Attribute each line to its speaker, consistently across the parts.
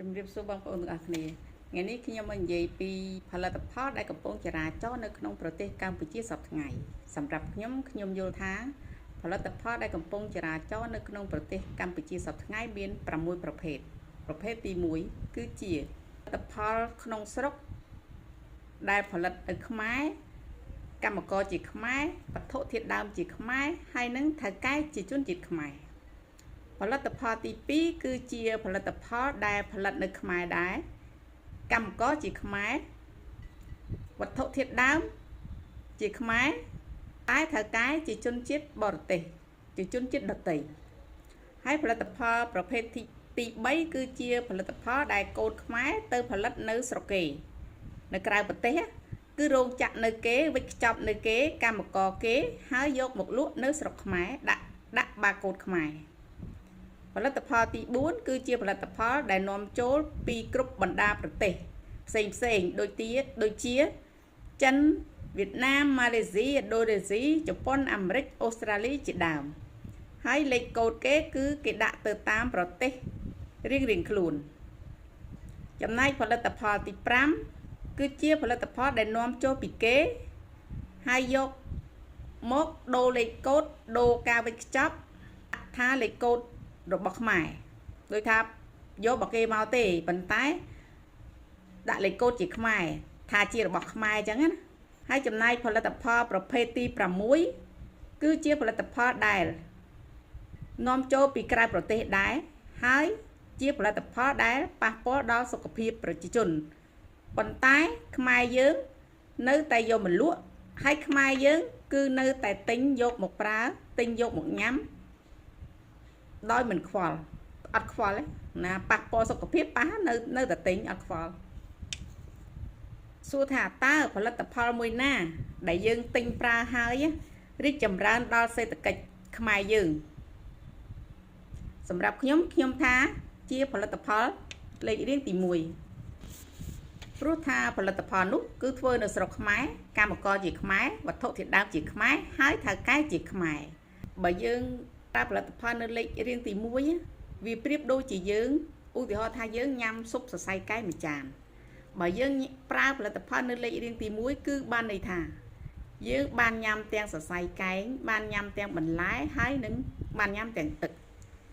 Speaker 1: ជំរាបសួរបងប្អូនទាំងអស់គ្នាថ្ងៃនេះខ្ញុំមកនិយាយពីផលិតផលដែលកំពុងចរាចរនៅក្នុងប្រទេសកម្ពុជាសប្តាហ៍ថ្ងៃសម្រាប់ខ្ញុំយល់ថាផលិតផលដែលកំពុងចរាចរនៅក្នុងប្រទេសកម្ពុជាសប្តាហ៍ថ្ងៃមាន6ប្រភេទទី1គឺជាផលិតផលក្នុងស្រុកដែលផលិតនៅខ្មែរកម្មករជាខ្មែរវត្ថុធាតុដើមជាខ្មែរហើយនឹងថៅកែជាជនជាតិខ្មែរផលិតផលទី2គឺជាផលិតផលដែលផលិតនៅខ្មែរដែរកម្មករជាខ្មែរវត្ថុធាតុដើមជាខ្មែរតែថៅកែជាជនជាតិបរទេសជាជនជាតិដទៃហើយផលិតផលប្រភេទទី3គឺជាផលិតផលដែលកូនខ្មែរទៅផលិតនៅស្រុកគេនៅក្រៅប្រទេសគឺរោងចក្រនៅគេវិចខ្ចប់នៅគេកម្មករគេហើយយកមកលក់នៅស្រុកខ្មែរដាក់បាកូដខ្មែរផលិតផលទី4គឺជាផលិតផលដែលនាំចូលពីគ្រប់បណ្ដាប្រទេសផ្សេងដូចជាចិនវៀតណាមម៉ាឡេស៊ីឥណ្ឌូនេស៊ីជប៉ុនអាមេរិកអូស្ត្រាលីជាដើមហើយលេខកូដគេគឺគេដាក់ទៅតាមប្រទេសរៀងខ្លួនចំណែកផលិតផលទី5គឺជាផលិតផលដែលនាំចូលពីគេហើយយកមកដូរលេខកូដដូរការវិចខ្ចប់ថាលេខកូដរបស់ខ្មែរដូចថាយករបស់គេមកទេប៉ុន្តែដាក់លេខកូដជាខ្មែរថាជារបស់ខ្មែរអញ្ចឹងណាហើយចំណែកផលិតផលប្រភេទទី6គឺជាផលិតផលដែលនាំចូលពីក្រៅប្រទេសដែរហើយជាផលិតផលដែលប៉ះពាល់ដល់សុខភាពប្រជាជនប៉ុន្តែខ្មែរយើងនៅតែយកមកលក់ហើយខ្មែរយើងគឺនៅតែទិញយកមកប្រើទិញយកមកញ៉ាំដោយមិនខ្វល់អត់ខ្វល់ទេណាប៉ះពាល់សុខភាពប៉ះនៅតែទិញអត់ខ្វល់សួរថាតើផលិតផលមួយណាដែលយើងទិញប្រើហើយរីកចម្រើនដល់សេដ្ឋកិច្ចខ្មែរយើងសម្រាប់ខ្ញុំថាជាផលិតផលលេខរៀងទី1ព្រោះថាផលិតផលនោះគឺធ្វើនៅស្រុកខ្មែរកម្មករជាខ្មែរវត្ថុធាតុដើមជាខ្មែរហើយថៅកែជាខ្មែរបើយើងប្រើផលិតផលនៅលេខរៀងទី1វាប្រៀបដូចជាយើងឧទាហរណ៍ថាយើងញ៉ាំស៊ុបសរសៃកែមួយចានបើយើងប្រើផលិតផលនៅលេខរៀងទី1គឺបានន័យថាយើងបានញ៉ាំទាំងសរសៃកែងបានញ៉ាំទាំងបន្លែហើយនឹងបានញ៉ាំទាំងទឹក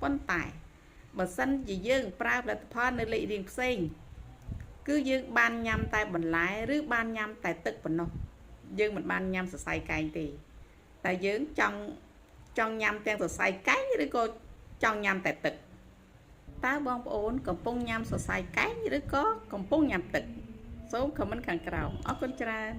Speaker 1: ប៉ុន្តែបើសិនជាយើងប្រើផលិតផលនៅលេខរៀងផ្សេងគឺយើងបានញ៉ាំតែបន្លែឬបានញ៉ាំតែទឹកប៉ុណ្ណោះយើងមិនបានញ៉ាំសរសៃកែងទេតែយើងចង់ញ៉ាំទាំងសរសៃកែងឬក៏ចង់ញ៉ាំតែទឹកតើបងប្អូនកំពុងញ៉ាំសរសៃកែងឬក៏កំពុងញ៉ាំទឹកសូមខមមិនខាងក្រោមអរគុណច្រើន